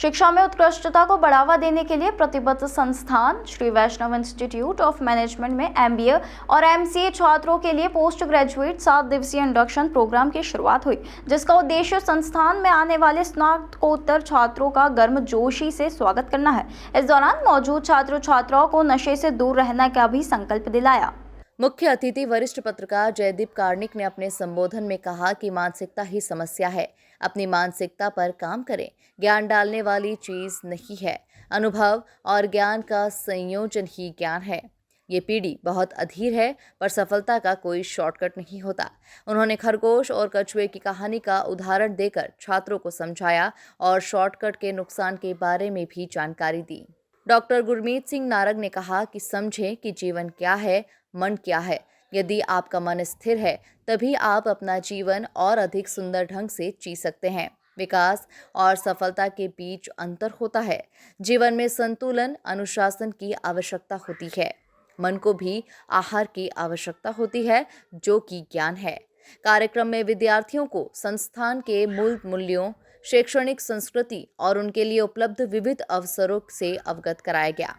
शिक्षा में उत्कृष्टता को बढ़ावा देने के लिए प्रतिबद्ध संस्थान श्री वैष्णव इंस्टीट्यूट ऑफ मैनेजमेंट में MBA और MCA छात्रों के लिए पोस्ट ग्रेजुएट 7 दिवसीय इंडक्शन प्रोग्राम की शुरुआत हुई, जिसका उद्देश्य संस्थान में आने वाले स्नातकोत्तर छात्रों का गर्मजोशी से स्वागत करना है। इस दौरान मौजूद छात्र छात्राओं को नशे से दूर रहने का भी संकल्प दिलाया। मुख्य अतिथि वरिष्ठ पत्रकार जयदीप कार्णिक ने अपने संबोधन में कहा कि मानसिकता ही समस्या है। अपनी मानसिकता पर काम करें। ज्ञान डालने वाली चीज नहीं है, अनुभव और ज्ञान का संयोजन ही ज्ञान है। ये पीढ़ी बहुत अधीर है, पर सफलता का कोई शॉर्टकट नहीं होता। उन्होंने खरगोश और कछुए की कहानी का उदाहरण देकर छात्रों को समझाया और शॉर्टकट के नुकसान के बारे में भी जानकारी दी। डॉक्टर गुरमीत सिंह नारंग ने कहा कि समझें कि जीवन क्या है, मन क्या है। यदि आपका मन स्थिर है, तभी आप अपना जीवन और अधिक सुंदर ढंग से जी सकते हैं। विकास और सफलता के बीच अंतर होता है। जीवन में संतुलन, अनुशासन की आवश्यकता होती है। मन को भी आहार की आवश्यकता होती है, जो कि ज्ञान है। कार्यक्रम में विद्यार्थियों को संस्थान के मूल मूल्यों, शैक्षणिक संस्कृति और उनके लिए उपलब्ध विविध अवसरों से अवगत कराया गया।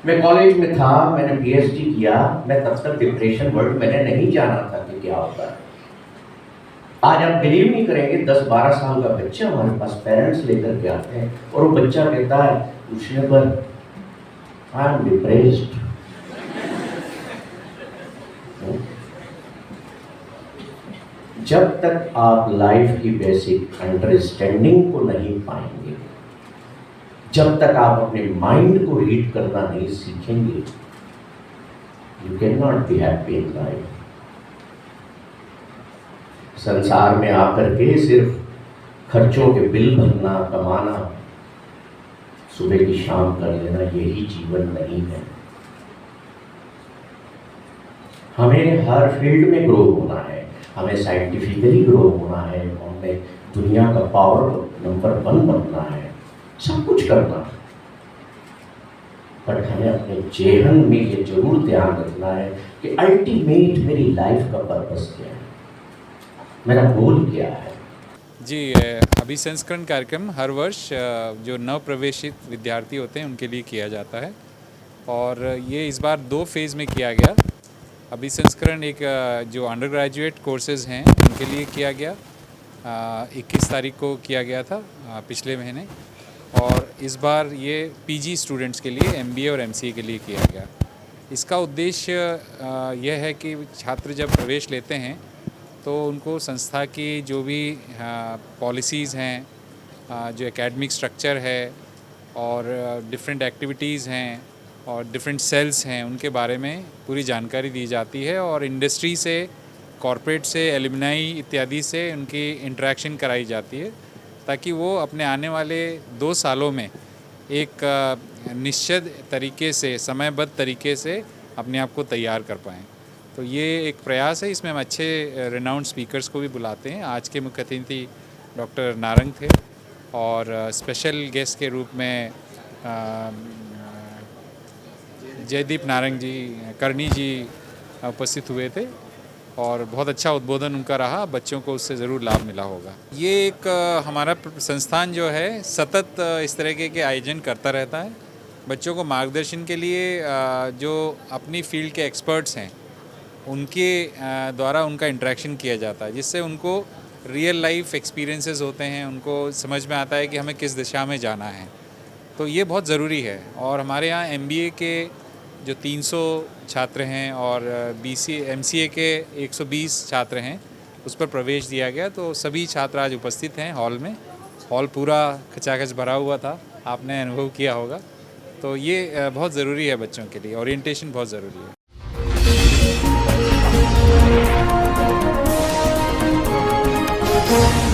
मैं कॉलेज में था, मैंने PhD किया, मैं तब तक डिप्रेशन वर्ड मैंने नहीं जाना था कि क्या होता है। आज आप बिलीव नहीं करेंगे, 10-12 साल का बच्चा हमारे पास पेरेंट्स लेकर के आते हैं और वो बच्चा कहता है पूछने पर आई एम डिप्रेस्ड। जब तक आप लाइफ की बेसिक अंडरस्टैंडिंग को नहीं पाएंगे, जब तक आप अपने माइंड को रीड करना नहीं सीखेंगे, you can not be happy in life. संसार में आकर के सिर्फ खर्चों के बिल भरना, कमाना, सुबह की शाम कर लेना, यही जीवन नहीं है। हमें हर फील्ड में ग्रो होना है, हमें साइंटिफिकली ग्रो होना है, हमें दुनिया का पावर नंबर 1 बनना है, सब कुछ करना। पर हमें अपने जेहन में ये जरूर ध्यान रखना है कि अल्टीमेट मेरी लाइफ का पर्पस क्या है, मेरा गोल क्या है। जी, अभिसंस्करण कार्यक्रम हर वर्ष जो नव प्रवेशित विद्यार्थी होते हैं उनके लिए किया जाता है और ये इस बार 2 फेज़ में किया गया। अभिसंस्करण एक जो अंडर ग्रेजुएट कोर्सेज़ हैं उनके लिए किया गया, 21 तारीख को किया गया था पिछले महीने, और इस बार ये PG स्टूडेंट्स के लिए MBA और MCA के लिए किया गया। इसका उद्देश्य यह है कि छात्र जब प्रवेश लेते हैं तो उनको संस्था की जो भी पॉलिसीज़ हैं, जो एकेडमिक स्ट्रक्चर है और डिफरेंट एक्टिविटीज़ हैं और डिफरेंट सेल्स हैं, उनके बारे में पूरी जानकारी दी जाती है और इंडस्ट्री से, कॉरपोरेट से, एलुमनाई इत्यादि से उनकी इंटरेक्शन कराई जाती है, ताकि वो अपने आने वाले 2 सालों में एक निश्चित तरीके से, समयबद्ध तरीके से अपने आप को तैयार कर पाएँ। तो ये एक प्रयास है। इसमें हम अच्छे रिनाउंड स्पीकर्स को भी बुलाते हैं। आज के मुख्य अतिथि डॉक्टर नारंग थे और स्पेशल गेस्ट के रूप में जयदीप नारंग जी, करणी जी उपस्थित हुए थे और बहुत अच्छा उद्बोधन उनका रहा। बच्चों को उससे ज़रूर लाभ मिला होगा। ये एक हमारा संस्थान जो है सतत इस तरह के आयोजन करता रहता है। बच्चों को मार्गदर्शन के लिए जो अपनी फील्ड के एक्सपर्ट्स हैं उनके द्वारा उनका इंटरेक्शन किया जाता है, जिससे उनको रियल लाइफ एक्सपीरियंसेस होते हैं, उनको समझ में आता है कि हमें किस दिशा में जाना है। तो ये बहुत ज़रूरी है। और हमारे यहाँ MBA के जो 300 छात्र हैं और MCA के 120 छात्र हैं, उस पर प्रवेश दिया गया। तो सभी छात्र आज उपस्थित हैं हॉल में। हॉल पूरा खचाखच भरा हुआ था, आपने अनुभव किया होगा। तो ये बहुत ज़रूरी है बच्चों के लिए, ओरिएंटेशन बहुत ज़रूरी है। Thank you.